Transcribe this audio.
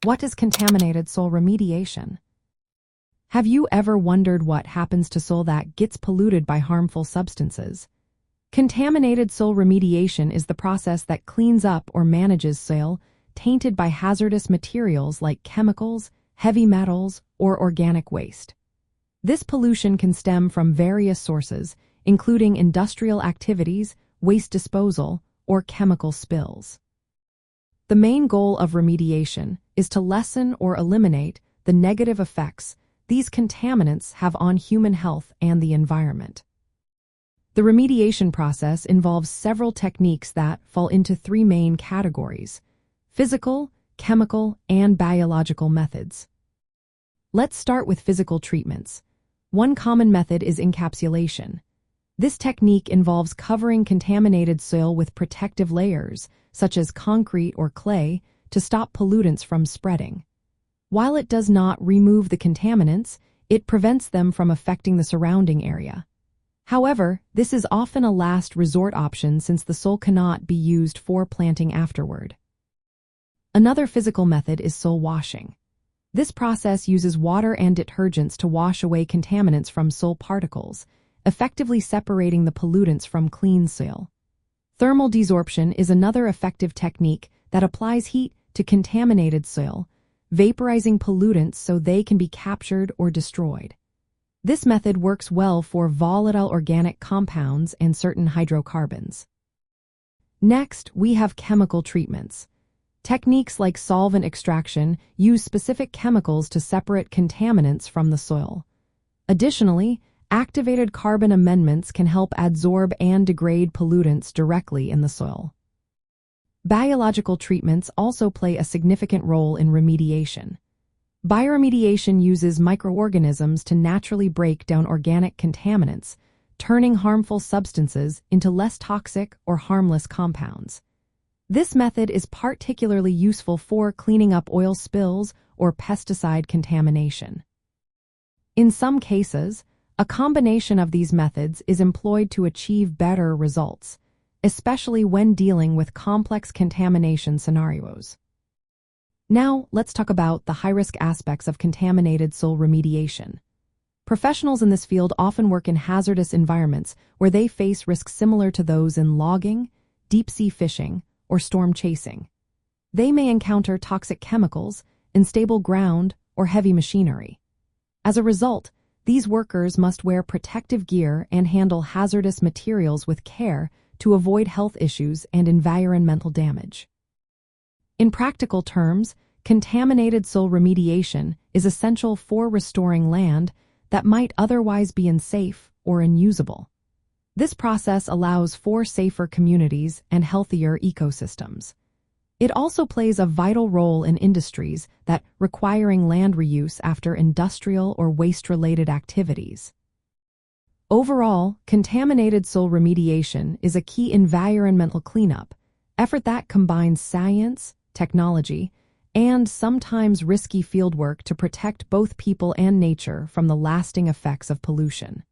What is contaminated soil remediation? Have you ever wondered what happens to soil that gets polluted by harmful substances? Contaminated soil remediation is the process that cleans up or manages soil tainted by hazardous materials like chemicals, heavy metals, or organic waste. This pollution can stem from various sources, including industrial activities, waste disposal, or chemical spills. The main goal of remediation is to lessen or eliminate the negative effects these contaminants have on human health and the environment. The remediation process involves several techniques that fall into three main categories: physical, chemical, and biological methods. Let's start with physical treatments. One common method is encapsulation. This technique involves covering contaminated soil with protective layers, such as concrete or clay, to stop pollutants from spreading. While it does not remove the contaminants, it prevents them from affecting the surrounding area. However, this is often a last resort option since the soil cannot be used for planting afterward. Another physical method is soil washing. This process uses water and detergents to wash away contaminants from soil particles, effectively separating the pollutants from clean soil. Thermal desorption is another effective technique that applies heat to contaminated soil, vaporizing pollutants so they can be captured or destroyed. This method works well for volatile organic compounds and certain hydrocarbons. Next, we have chemical treatments. Techniques like solvent extraction use specific chemicals to separate contaminants from the soil. Additionally, activated carbon amendments can help adsorb and degrade pollutants directly in the soil. Biological treatments also play a significant role in remediation. Bioremediation uses microorganisms to naturally break down organic contaminants, turning harmful substances into less toxic or harmless compounds. This method is particularly useful for cleaning up oil spills or pesticide contamination. In some cases, a combination of these methods is employed to achieve better results, especially when dealing with complex contamination scenarios. Now, let's talk about the high-risk aspects of contaminated soil remediation. Professionals in this field often work in hazardous environments where they face risks similar to those in logging, deep-sea fishing, or storm chasing. They may encounter toxic chemicals, unstable ground, or heavy machinery. As a result, these workers must wear protective gear and handle hazardous materials with care to avoid health issues and environmental damage. In practical terms, contaminated soil remediation is essential for restoring land that might otherwise be unsafe or unusable. This process allows for safer communities and healthier ecosystems. It also plays a vital role in industries that requiring land reuse after industrial or waste-related activities. Overall, contaminated soil remediation is a key environmental cleanup effort that combines science, technology, and sometimes risky fieldwork to protect both people and nature from the lasting effects of pollution.